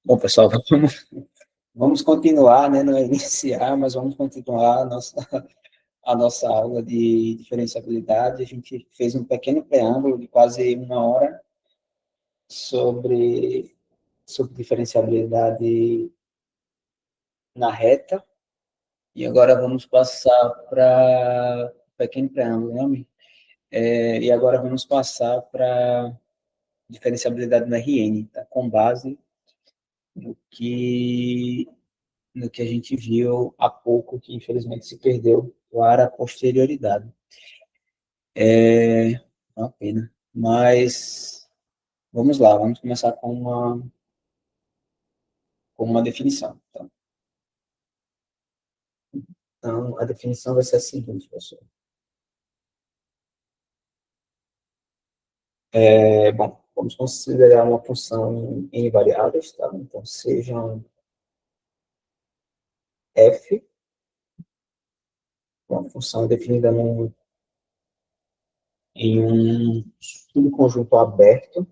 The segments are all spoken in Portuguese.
Bom, pessoal, vamos continuar, né? Não é iniciar, mas vamos continuar a nossa aula de diferenciabilidade. A gente fez um pequeno preâmbulo de quase uma hora sobre, sobre diferenciabilidade na reta, e agora vamos passar para pequeno preâmbulo, né, amigo? E agora vamos passar para diferenciabilidade na RN, tá? Com base no que no que a gente viu há pouco, que infelizmente se perdeu para a posterioridade. É uma pena. Mas vamos lá, vamos começar com uma definição. Então, a definição vai ser a seguinte, pessoal. Bom, vamos considerar uma função em variáveis, tá? Então, sejam f, uma função definida em um subconjunto aberto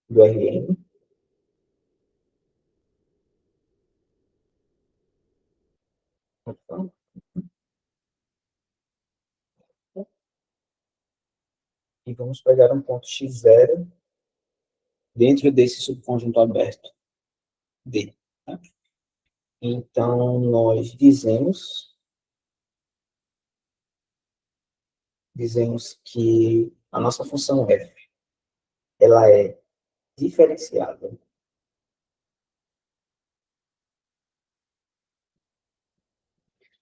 do Rn. Então, e vamos pegar um ponto x0 dentro desse subconjunto aberto D. Tá? Então, nós dizemos que a nossa função f ela é diferenciável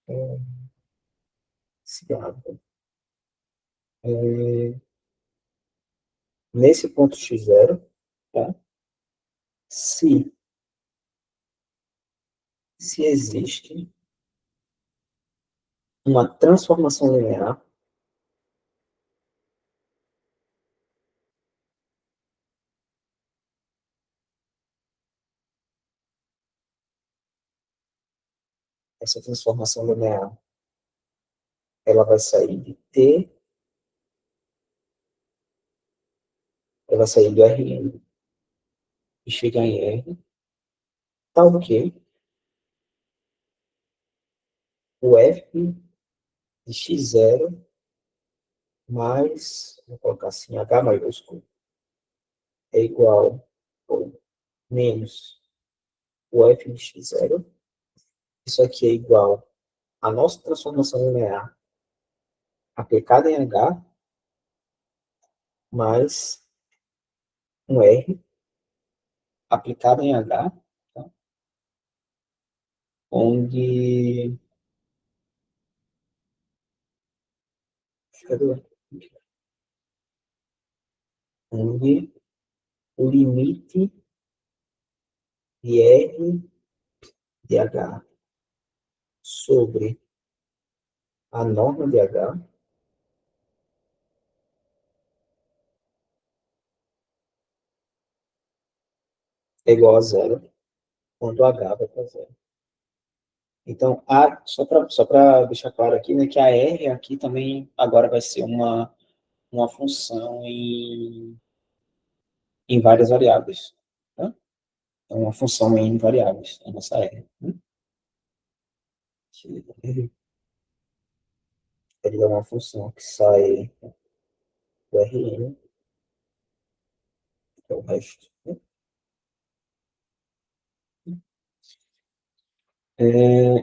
é, nesse ponto x0, tá? se, se existe uma transformação linear essa transformação linear ela vai sair de T, ela vai sair do Rn e chegar em R, tal que o f de x0 mais, vou colocar assim, H maiúsculo, é igual ou menos o f de x0. Isso aqui é igual à nossa transformação linear aplicada em H mais um R aplicado em H, tá? onde, onde o limite de R de H sobre a norma de H é igual a zero, quando H vai para zero. Então, só para deixar claro aqui, né, que a R aqui também agora vai ser uma função em várias variáveis. Tá? É uma função em variáveis, a nossa R. Né? Ele é uma função que sai do Rn, que é o resto. Né?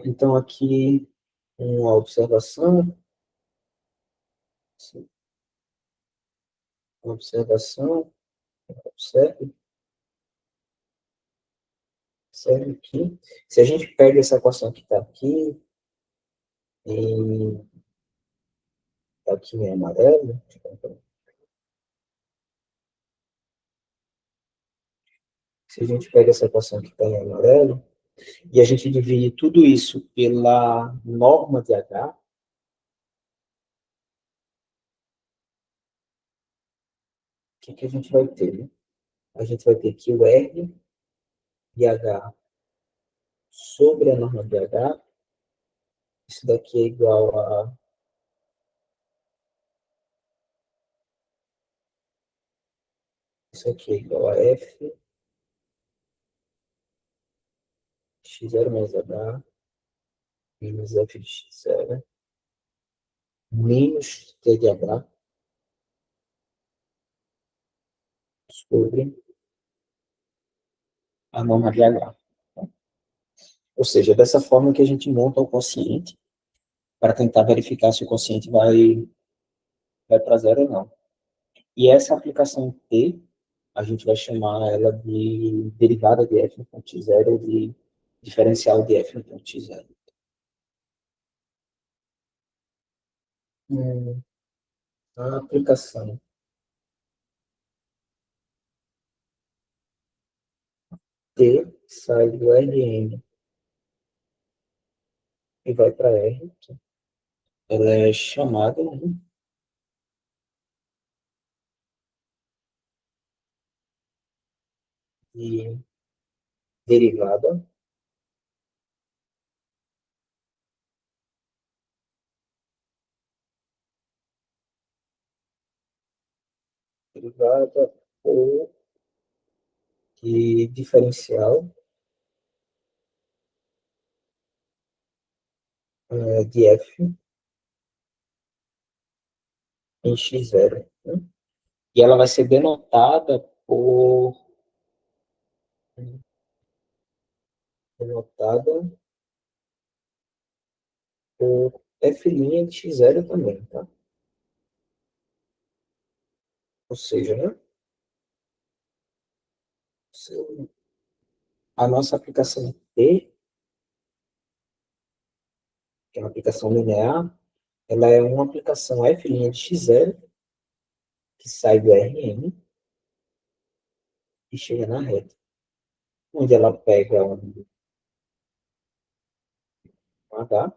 Então, aqui, uma observação. Uma observação. Observe, observe aqui. Se a gente pega essa equação que está aqui, e tá aqui em amarelo, se a gente pega essa equação que está em amarelo, e a gente divide tudo isso pela norma de H, o que a gente vai ter? Né? A gente vai ter que o R de H sobre a norma de H, isso daqui é igual a Isso aqui é igual a F, x0 mais h, menos f de x0, menos t de h, sobre a norma de h. Ou seja, dessa forma que a gente monta o quociente para tentar verificar se o quociente vai para zero ou não. E essa aplicação T, a gente vai chamar ela de derivada de f no ponto x0 ou de diferencial de f no ponto x0. A aplicação T sai do Rn e vai para R. Ela é chamada, né, de derivada derivada ou de diferencial de f em x0. Né? E ela vai ser denotada denotada por f' de x0 também, tá? Ou seja, né, a nossa aplicação T, que é uma aplicação linear, ela é uma aplicação f' de x0 que sai do Rn e chega na reta, onde ela pega um H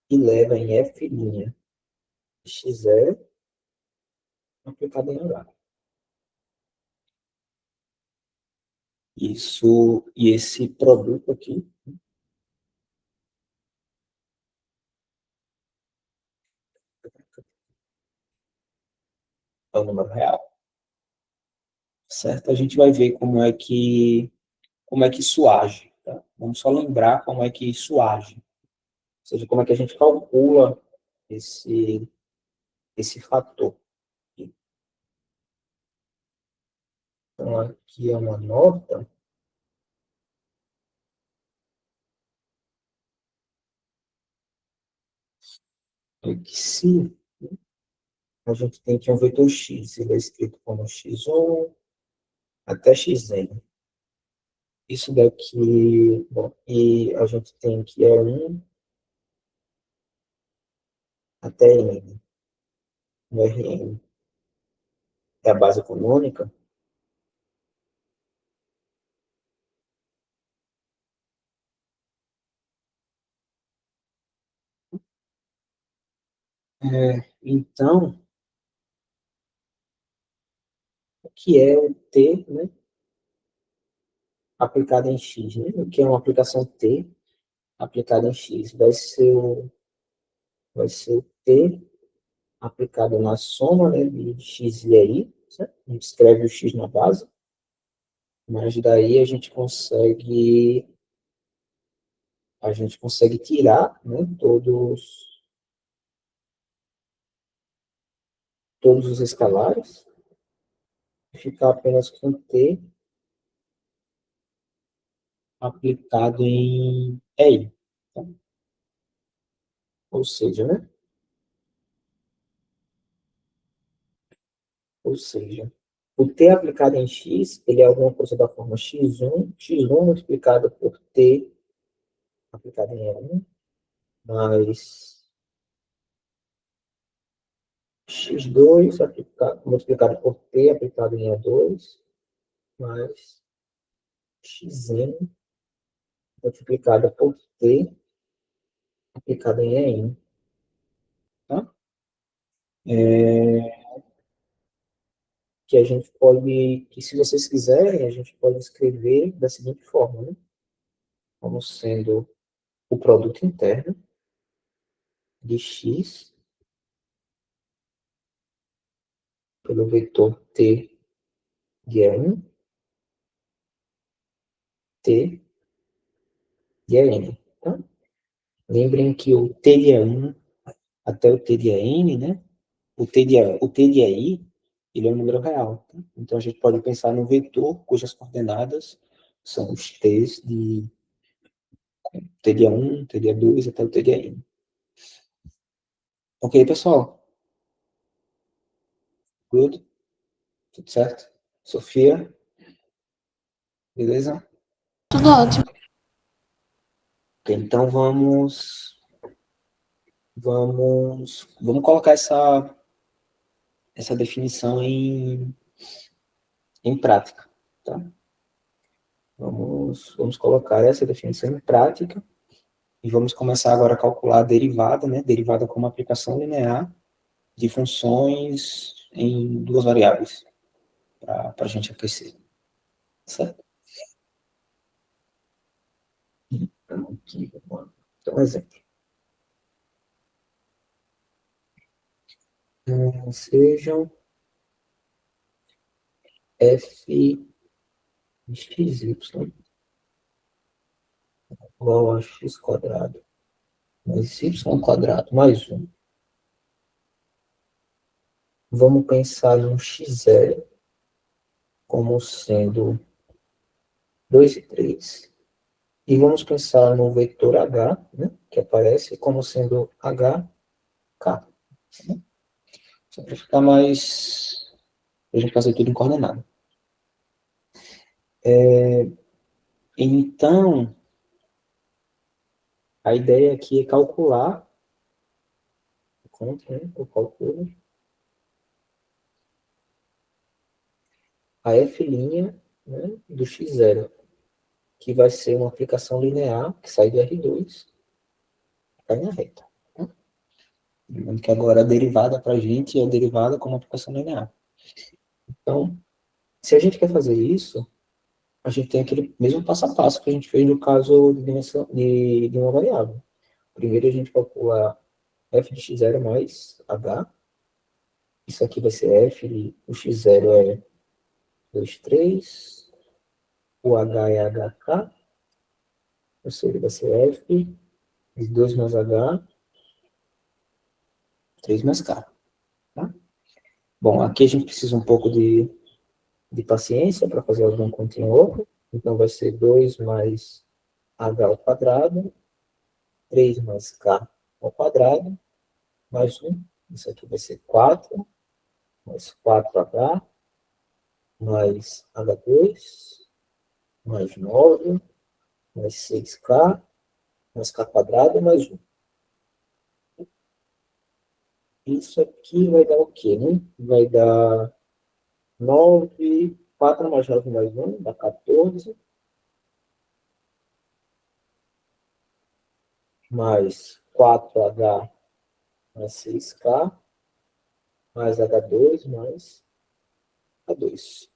e leva em f' de x0 aplicado em H. Isso, e esse produto aqui é o número real, certo? A gente vai ver como é que isso age, tá? Vamos só lembrar como é que isso age, ou seja, como é que a gente calcula esse, esse fator. Então, aqui é uma nota que se a gente tem aqui um vetor x, ele é escrito como x1 até xn. Isso daqui, bom, e a gente tem que é 1 até n, no Rn. É a base canônica. Então, o que é o T, né, aplicado em x? Né? O que é uma aplicação T aplicada em x? Vai ser o T aplicado na soma, né, de x e y. Certo? A gente escreve o x na base, mas daí a gente consegue tirar, né, todos os escalares e ficar apenas com T aplicado em EI. Tá? Ou seja, né? Ou seja, o T aplicado em X, ele é alguma coisa da forma x1 multiplicado por T aplicado em E1, mais x2 multiplicado por T aplicado em E2, mais xn multiplicado por T aplicado em E1. Tá? É, que a gente pode, que se vocês quiserem, a gente pode escrever da seguinte forma, né? Como sendo o produto interno de x pelo vetor t de E1, T de EN. Tá? Lembrem que o T de E1 até o T de EN, né? O T de EI, ele é um número real. Tá? Então, a gente pode pensar no vetor cujas coordenadas são os T's de T de E1, T de E2 até o T de EN. Ok, pessoal? Good? Tudo certo? Sofia? Beleza? Tudo ótimo. Ok, então vamos colocar essa definição em prática, tá? Vamos colocar essa definição em prática e vamos começar agora a calcular a derivada, né? Derivada como aplicação linear de funções em duas variáveis, para a gente aquecer, certo? Então, aqui, vamos dar um exemplo. Sejam f de x, y igual a x quadrado mais y quadrado mais 1. Vamos pensar em um x0 como sendo 2 e 3. E vamos pensar no vetor h, né, que aparece como sendo hk. Né? Só para ficar mais... Para a gente fazer tudo em coordenada. Então, a ideia aqui é calcular, eu calculo, a f', né, do x0, que vai ser uma aplicação linear que sai de R2 e cai na reta. Né? Lembrando que agora a derivada para a gente é a derivada como aplicação linear. Então, se a gente quer fazer isso, a gente tem aquele mesmo passo a passo que a gente fez no caso de dimensão de uma variável. Primeiro a gente calcula f de x0 mais h. Isso aqui vai ser f, o x0 é 2, 3, o h é hk, ou seja, vai ser f de 2 mais h, 3 mais k. Tá? Bom, aqui a gente precisa um pouco de paciência para fazer algum continho outro. Então vai ser 2 mais h ao quadrado, 3 mais k ao quadrado, mais 1. Isso aqui vai ser 4, mais 4h, mais h2, mais 9, mais 6k, mais k quadrado, mais 1. Isso aqui vai dar o quê, né? Vai dar 9, 4 mais 9 mais 1, dá 14, mais 4h mais 6k, mais h2, mais h2.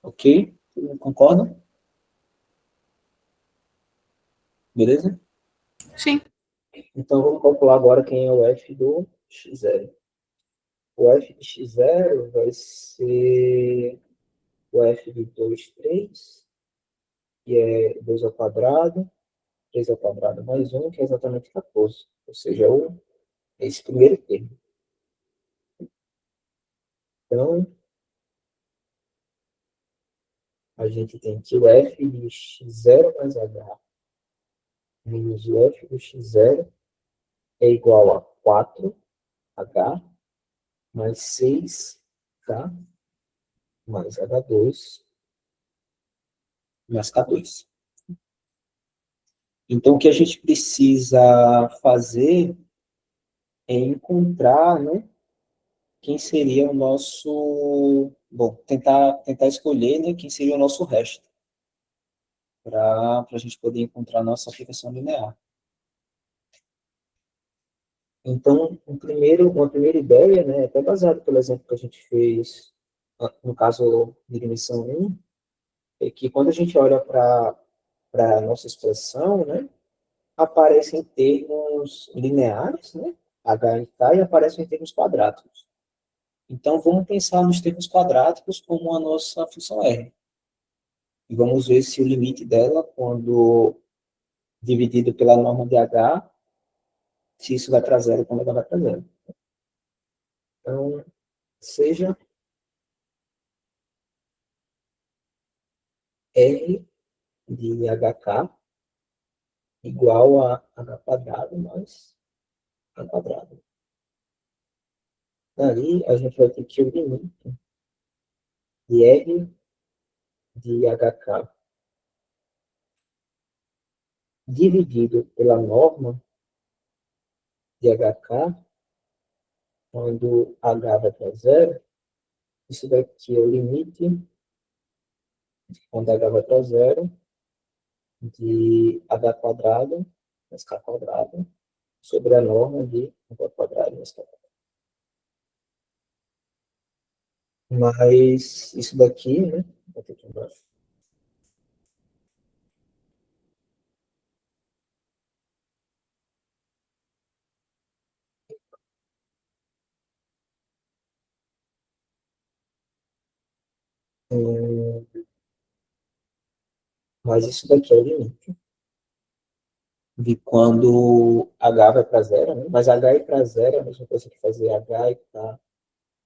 Ok? Concorda? Beleza? Sim. Então, vamos calcular agora quem é o f do x0. O f de x0 vai ser o f de 2, 3, que é 2 ao quadrado, 3 ao quadrado mais 1, que é exatamente 14. Ou seja, esse primeiro termo. Então, a gente tem que o f de x0 mais h menos o f do x0 é igual a 4h mais 6k mais h2 mais k2. Então, o que a gente precisa fazer é encontrar, né, quem seria o nosso... Bom, tentar escolher, né, quem seria o nosso resto, para a gente poder encontrar a nossa aplicação linear. Então, uma primeira ideia, né, até baseado pelo exemplo que a gente fez, no caso de dimensão 1, é que quando a gente olha para a nossa expressão, né, aparecem termos lineares, né, h e k, e aparecem em termos quadrados. Então, vamos pensar nos termos quadráticos como a nossa função R. E vamos ver se o limite dela, quando dividido pela norma de H, se isso vai para zero quando H vai para zero. Então, seja R de HK igual a H quadrado mais H quadrado. Daí, a gente vai ter que o limite de R de HK dividido pela norma de HK, quando H vai para zero, isso daqui é o limite, quando H vai para zero, de H quadrado mais K quadrado sobre a norma de H quadrado mais K quadrado. Mas isso daqui, né? Vou ter aqui embaixo. Mas isso daqui é o limite de quando H vai para zero, né? Mas H ir para zero é a mesma coisa que fazer H e K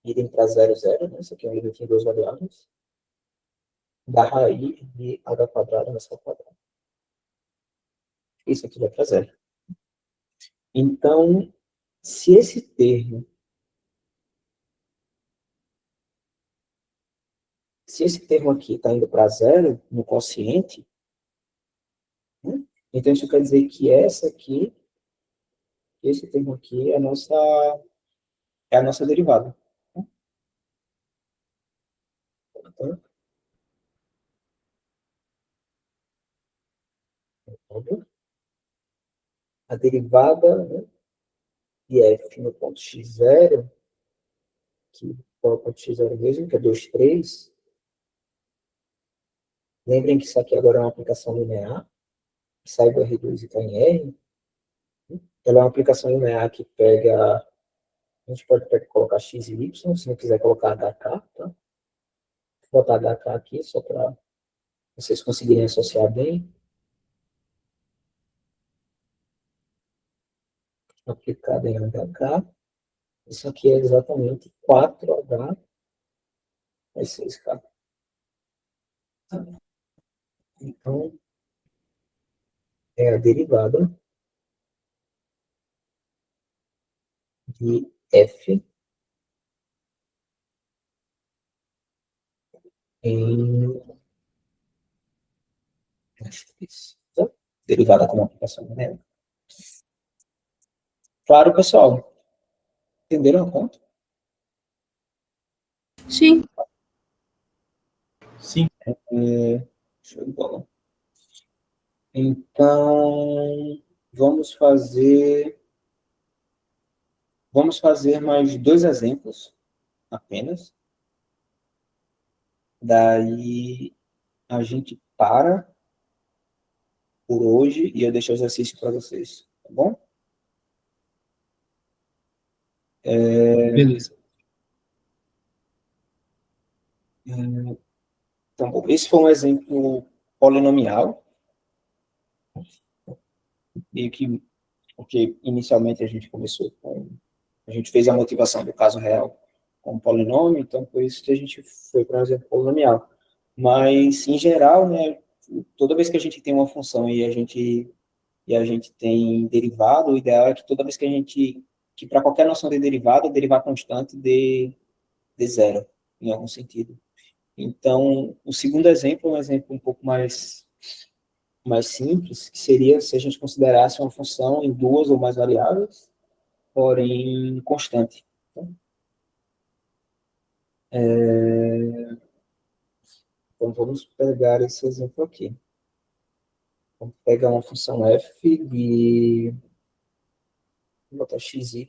irem para zero, zero, né? Isso aqui é um limite em duas variáveis, da raiz de H quadrado mais K quadrado. Isso aqui vai para zero. Então, se esse termo, aqui está indo para zero no quociente, né? Então isso quer dizer que esse termo aqui é a nossa derivada. Então, a derivada, né, de f no ponto x0, que é o ponto x0 mesmo, que é 2, 3. Lembrem que isso aqui agora é uma aplicação linear, que sai do R2 e está em R. Ela é uma aplicação linear que pega, a gente pode colocar x e y, se não quiser colocar HK, tá? Vou botar HK aqui, só para vocês conseguirem associar bem. Aplicada em HK. Isso aqui é exatamente 4H mais 6K. Então, é a derivada de F em tá? Derivada como aplicação numérica. Claro, pessoal. Entenderam a conta? Sim. Sim. Show de bola. Então, vamos fazer mais dois exemplos apenas. Daí a gente para por hoje e eu deixo o exercício para vocês, tá bom? Beleza. Então, esse foi um exemplo polinomial, meio que porque inicialmente a gente começou a gente fez a motivação do caso real com polinômio, então por isso que a gente foi para um exemplo polinomial. Mas, em geral, né, toda vez que a gente tem uma função e a gente tem derivado, o ideal é que toda vez que para qualquer noção de derivada, derivar constante de zero, em algum sentido. Então, o segundo exemplo é um exemplo um pouco mais simples, que seria se a gente considerasse uma função em duas ou mais variáveis, porém constante. Então, vamos pegar esse exemplo aqui. Vamos pegar uma função f de vou botar xy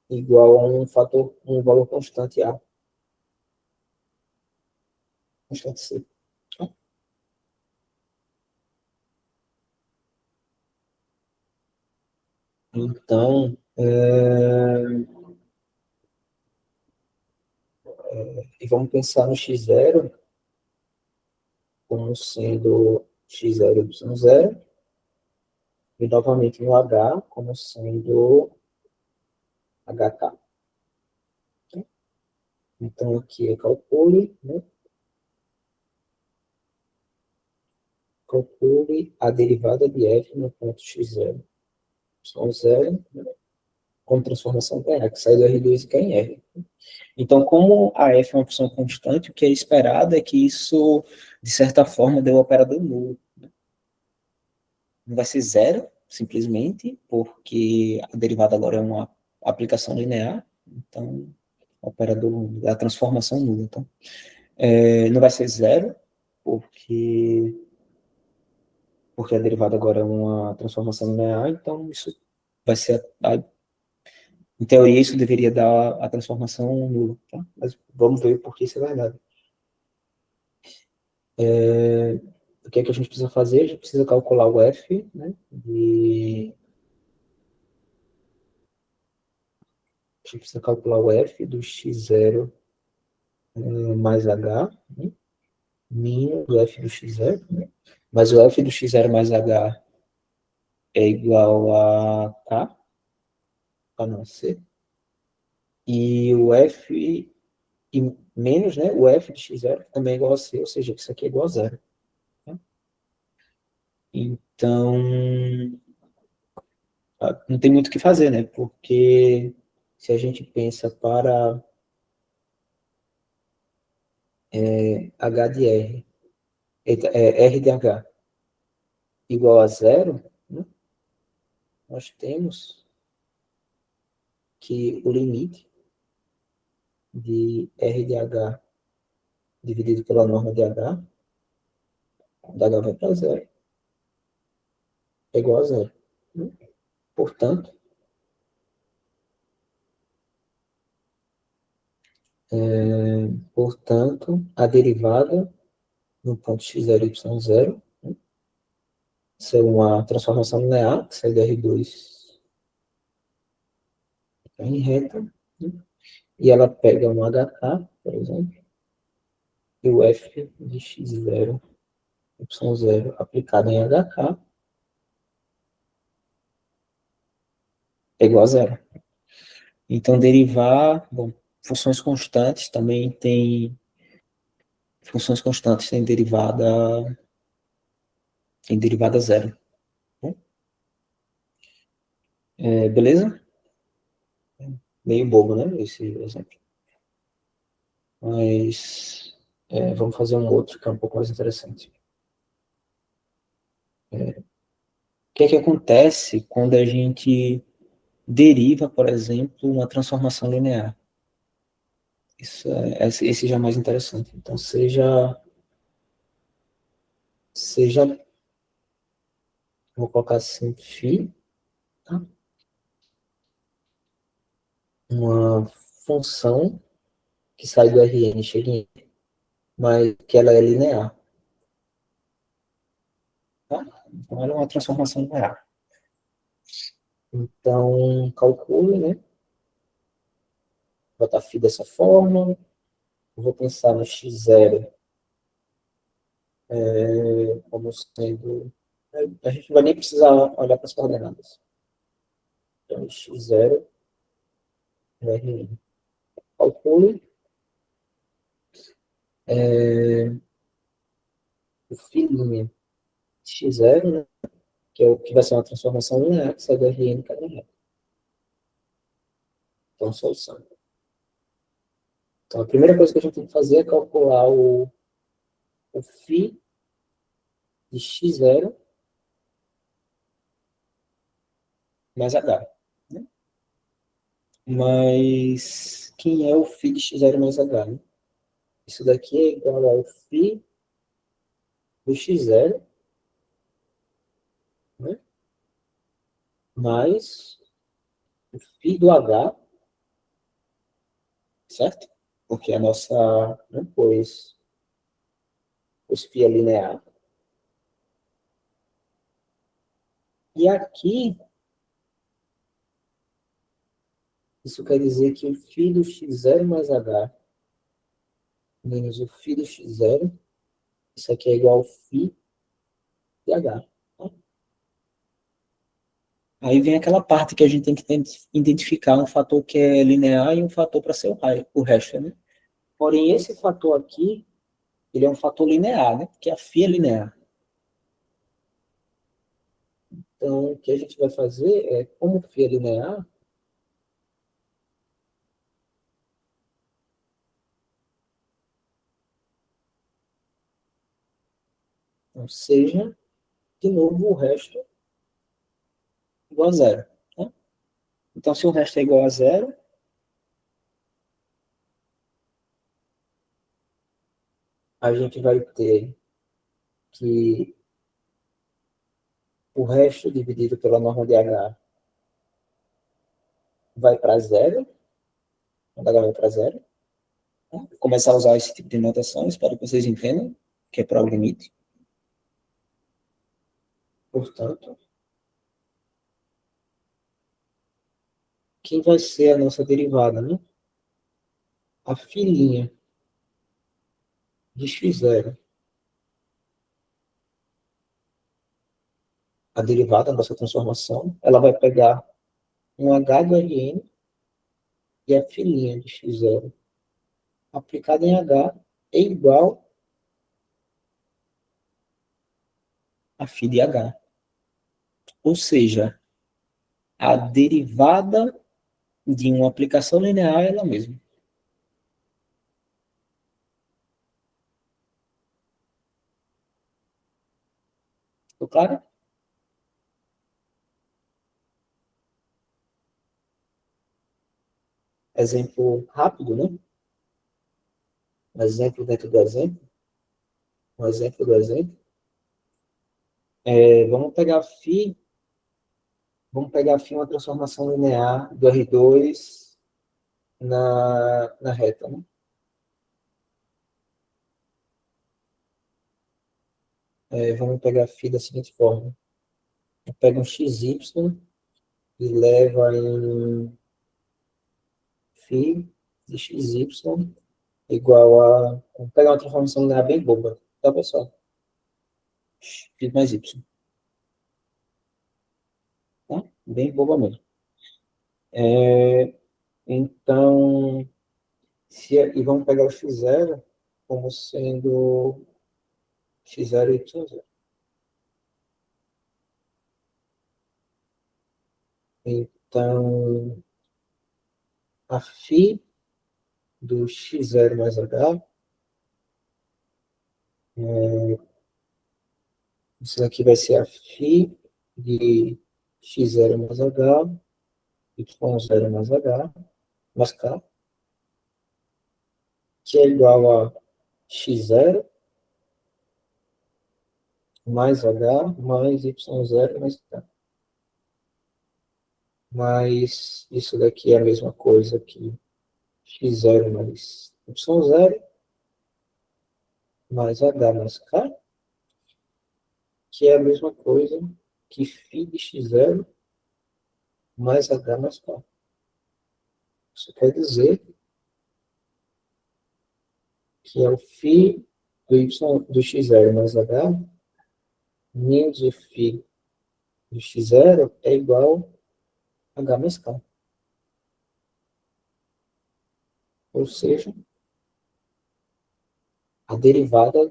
igual a um valor constante a, constante c. Então, E vamos pensar no x0 como sendo x0, y0, e novamente no h como sendo hk. Então, aqui é calcule, né? Calcule a derivada de f no ponto x0, y0, né? Com transformação para h, que sai do R2 e cai em R. Então, como a f é uma função constante, o que é esperado é que isso, de certa forma, dê o operador nulo. Não vai ser zero, simplesmente, porque a derivada agora é uma aplicação linear, então, o operador da transformação nula. Então, não vai ser zero, porque a derivada agora é uma transformação linear, então isso vai ser, em teoria, isso deveria dar a transformação nula, tá? Mas vamos ver por que isso é verdade. O que é que a gente precisa fazer? A gente precisa calcular o f, né, a gente precisa calcular o f do x0 mais h, né, menos o f do x0, né, mas o f do x0 mais h é igual a k, a não ser, e o f e menos, né, o f de x0 também é igual a c, ou seja, que isso aqui é igual a zero. Tá? Então, não tem muito o que fazer, né, porque se a gente pensa para h de r, r de h igual a zero, né, nós temos que o limite de r de h dividido pela norma de h, da h vai para zero, é igual a zero. Né? Portanto, a derivada no ponto x0, y0, né, isso é uma transformação linear, que sai do R2 em reta, né? E ela pega um HK, por exemplo, e o F de x0, y0 aplicado em HK é igual a zero. Então, derivar, bom, funções constantes também tem, funções constantes tem derivada zero. Né? Beleza? Meio bobo, né, esse exemplo. Mas vamos fazer um outro que é um pouco mais interessante. O que é que acontece quando a gente deriva, por exemplo, uma transformação linear? Esse já é mais interessante. Então, vou colocar assim, φ, tá? Uma função que sai do Rn, chega em R, mas que ela é linear. Tá? Então, ela é uma transformação linear. Então, calcule, né? Vou botar φ dessa forma. Vou pensar no x0 como sendo... A gente não vai nem precisar olhar para as coordenadas. Então, x0 Rn. Calcule o φ' x0, né? Que é o que vai ser uma transformação linear, que sai do Rn cada reta. Então, solução. Então, a primeira coisa que a gente tem que fazer é calcular o φ de x0 mais h. Né? Mas quem é o φ de x0 mais h? Né? Isso daqui é igual ao φ do x0, né? Mais o φ do h, certo? Porque a nossa, né, pois φ é linear. E aqui, isso quer dizer que o φ do x0 mais h menos o φ de x0. Isso aqui é igual ao φ de h. Tá? Aí vem aquela parte que a gente tem que identificar um fator que é linear e um fator para ser o resto, né? Porém, esse fator aqui, ele é um fator linear, né? Porque a φ é linear. Então, o que a gente vai fazer é, como φ é linear, então seja, de novo, o resto igual a zero. Né? Então, se o resto é igual a zero, a gente vai ter que o resto dividido pela norma de H vai para zero, quando H vai para zero. Tá? Vou começar a usar esse tipo de notação, espero que vocês entendam, que é para o limite. Portanto, quem vai ser a nossa derivada, né? A filhinha de x0, a derivada da nossa transformação, ela vai pegar um h do Ln e a filhinha de x0 aplicada em h é igual a φ de h. Ou seja, a derivada de uma aplicação linear é ela mesma. Ficou claro? Exemplo rápido, né? Um exemplo dentro do exemplo. Um exemplo do exemplo. Vamos pegar φ uma transformação linear do R2 na reta, né? Vamos pegar φ da seguinte forma. Pega um xy e leva em φ de xy igual a... Vamos pegar uma transformação linear bem boba, tá, pessoal? X mais y. Tá? Bem boba mesmo. Então, e vamos pegar o x0 como sendo x0 e y0. Então, a φ do x0 mais h, isso aqui vai ser a φ de x0 mais h, y0 mais h, mais k, que é igual a x0 mais h mais y0 mais k. Mas isso daqui é a mesma coisa que x0 mais y0 mais h mais k, que é a mesma coisa que φ de x0 mais h mais k. Isso quer dizer que é o φ do x0 mais h menos o φ do x0 é igual a h mais k. Ou seja, a derivada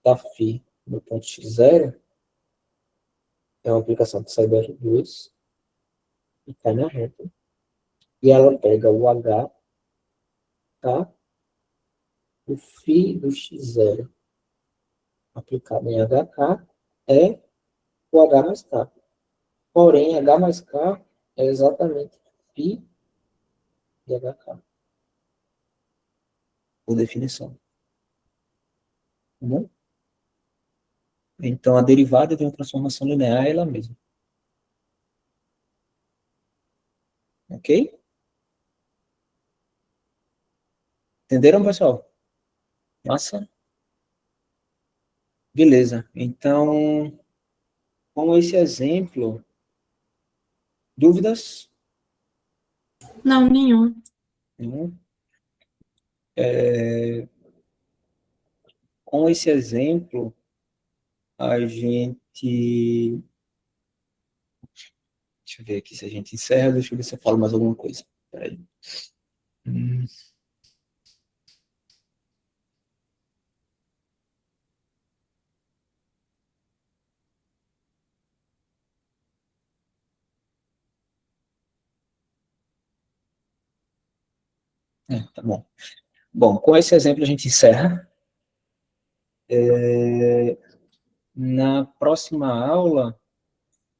da φ no ponto x0 é uma aplicação que sai do R2 e cai na reta. E ela pega o h, tá? O φ do x0 aplicado em hk é o h mais k. Porém, h mais k é exatamente φ de hk, por definição. Tá bom? Então, a derivada de uma transformação linear é ela mesma. Ok? Entenderam, pessoal? Massa? Beleza. Então, com esse exemplo, dúvidas? Não, nenhuma. Nenhum? É, com esse exemplo, a gente... Deixa eu ver aqui se a gente encerra, deixa eu ver se eu falo mais alguma coisa. Peraí. Tá bom. Bom, com esse exemplo a gente encerra. Na próxima aula,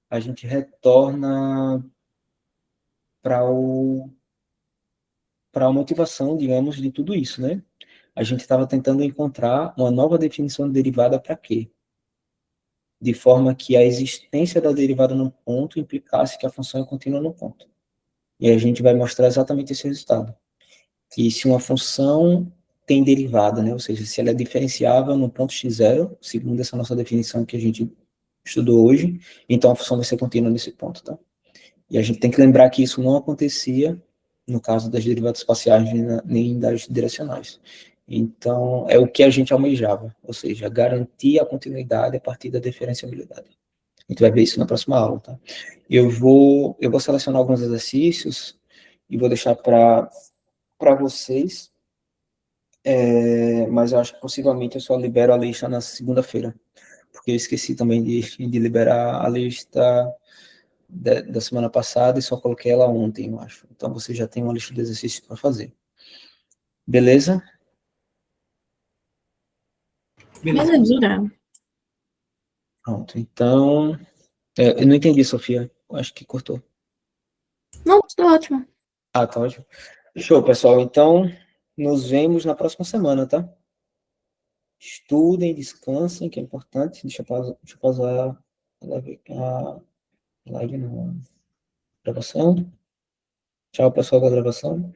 a gente retorna para a motivação, digamos, de tudo isso, né? A gente estava tentando encontrar uma nova definição de derivada para quê? De forma que a existência da derivada no ponto implicasse que a função é contínua no ponto. E a gente vai mostrar exatamente esse resultado. Que se uma função tem derivada, né? Ou seja, se ela é diferenciável no ponto x0, segundo essa nossa definição que a gente estudou hoje, então a função vai ser contínua nesse ponto, tá? E a gente tem que lembrar que isso não acontecia no caso das derivadas parciais nem das direcionais. Então, é o que a gente almejava, ou seja, garantir a continuidade a partir da diferenciabilidade. A gente vai ver isso na próxima aula, tá? Eu vou selecionar alguns exercícios e vou deixar para vocês, mas eu acho que possivelmente eu só libero a lista na segunda-feira, porque eu esqueci também de liberar a lista da semana passada e só coloquei ela ontem, eu acho. Então você já tem uma lista de exercícios para fazer. Beleza? Beleza. Pronto. Então, eu não entendi, Sofia. Eu acho que cortou. Não, tudo ótimo. Ah, tá ótimo. Show, pessoal. Então, nos vemos na próxima semana, tá? Estudem, descansem, que é importante. Deixa eu pausar a live na gravação. Tchau, pessoal da gravação.